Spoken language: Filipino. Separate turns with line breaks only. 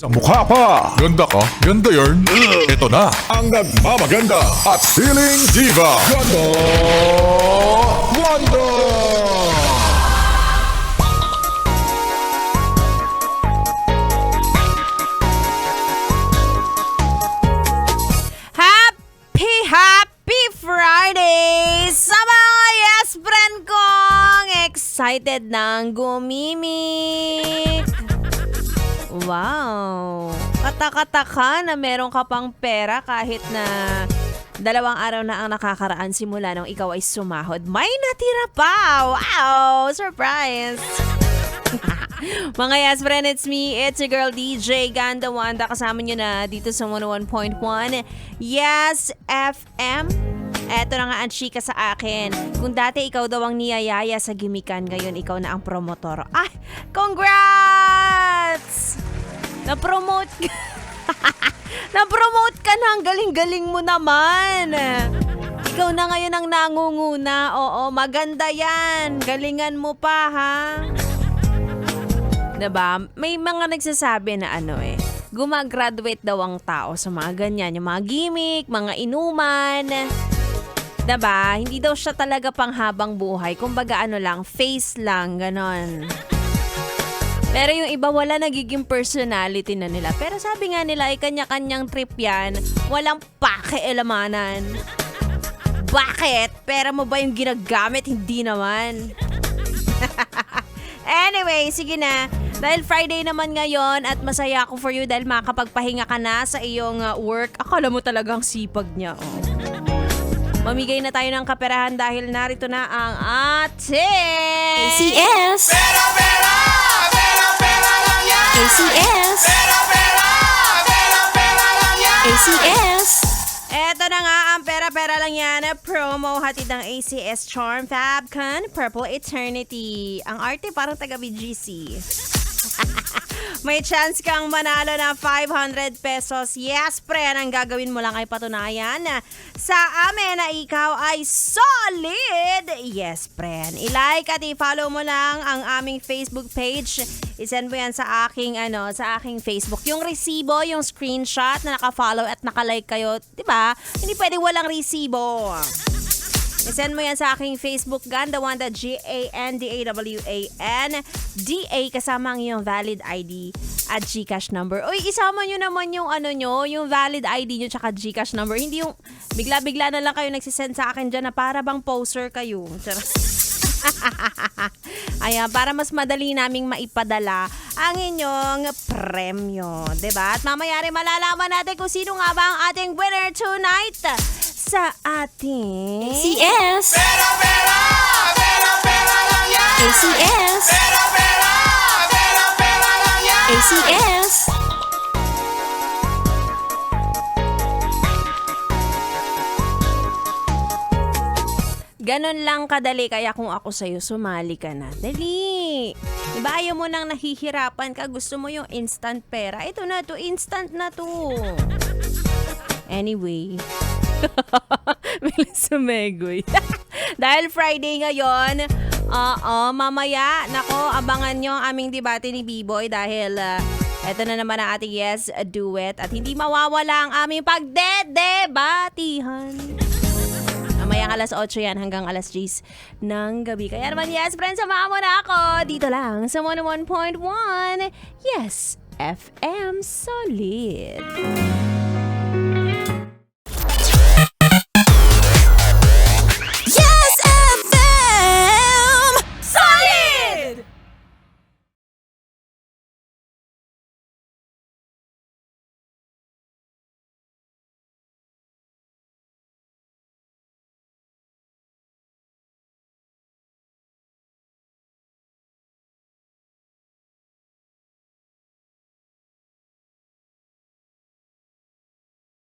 Sa mukha pa, ganda ka, ganda yarn. Ito na ang nagmamaganda at feeling diva, Ganda Wanda!
Happy Friday! Sa mga yes friend kong excited nang gumimik. Wow! Katakataka na meron ka pang pera kahit na 2 araw na ang nakakaraan simula nung ikaw ay sumahod. May natira pa! Wow! Surprise! Mga yes friend, it's me. It's your girl DJ Ganda Wanda. Kasama nyo na dito sa 101.1 Yes FM. Eto na nga ang chika sa akin. Kung dati ikaw daw ang niyayaya sa gimikan, ngayon ikaw na ang promotor. Ay, congrats! Na-promote ka. Na-promote ka na. Ang galing-galing mo naman. Ikaw na ngayon ang nangunguna. Oo, maganda yan. Galingan mo pa, ha? Diba? May mga nagsasabi na gumagraduate daw ang tao sa mga ganyan. Yung mga gimmick, mga inuman. Diba? Hindi daw siya talaga panghabang buhay. Kumbaga lang, face lang, ganon. Pero yung iba wala nagiging personality na nila. Pero sabi nga nila ay kanya-kanyang trip yan. Walang pakialamanan. Bakit? Pera mo ba yung ginagamit? Hindi naman. Anyway, sige na. Dahil Friday naman ngayon at masaya ako for you dahil makakapagpahinga ka na sa iyong work. Akala mo talagang sipag niya. Oh. Mamigay na tayo ng kaperahan dahil narito na ang ating
ACS!
Pera, pera! Pera, pera lang yan!
ACS!
Pera, pera! Pera, pera lang yan!
ACS!
Eto na nga ang pera-pera lang yan na promo hatid ng ACS Charm Fabcon Purple Eternity. Ang arte parang taga BGC. May chance kang manalo ng 500 pesos. Yes, pre, ang gagawin mo lang ay patunayan sa amin na ikaw ay solid. Yes, pre. I-like at i-follow mo lang ang aming Facebook page. I-send mo yan sa aking Facebook. Yung resibo, yung screenshot na naka-follow at naka-like kayo, 'di ba? Hindi pwedeng walang resibo. I-send mo yan sa aking Facebook, Ganda Wanda, GandaWanda kasama ang iyong valid ID at GCash number. Uy, isama nyo naman yung yung valid ID nyo tsaka GCash number. Hindi yung bigla-bigla na lang kayo nagsisend sa akin dyan na para bang poser kayo. Ayan, para mas madali naming maipadala ang inyong premyo. Diba? At mamaya rin malalaman natin kung sino nga ba ang ating winner tonight sa ating
ACS!
Pera, pera! Pera, pera lang yan!
ACS!
Pera, pera! Pera, pera lang yan!
ACS!
Ganon lang kadali, kaya kung ako sa'yo, sumali ka na. Dali! Diba ayaw mo nang nahihirapan ka, gusto mo yung instant pera. Ito na to, instant na to. Anyway. Bilis sumegoy. Dahil Friday ngayon, mamaya, abangan nyo ang aming debate ni B-Boy dahil eto na naman ang ating Yes Duet at hindi mawawala ang aming pagdedebatihan. Mamayang alas 8 yan hanggang alas 10 ng gabi. Kaya naman, yes, friends, samahan mo na ako dito lang sa 101.1 Yes FM Solid.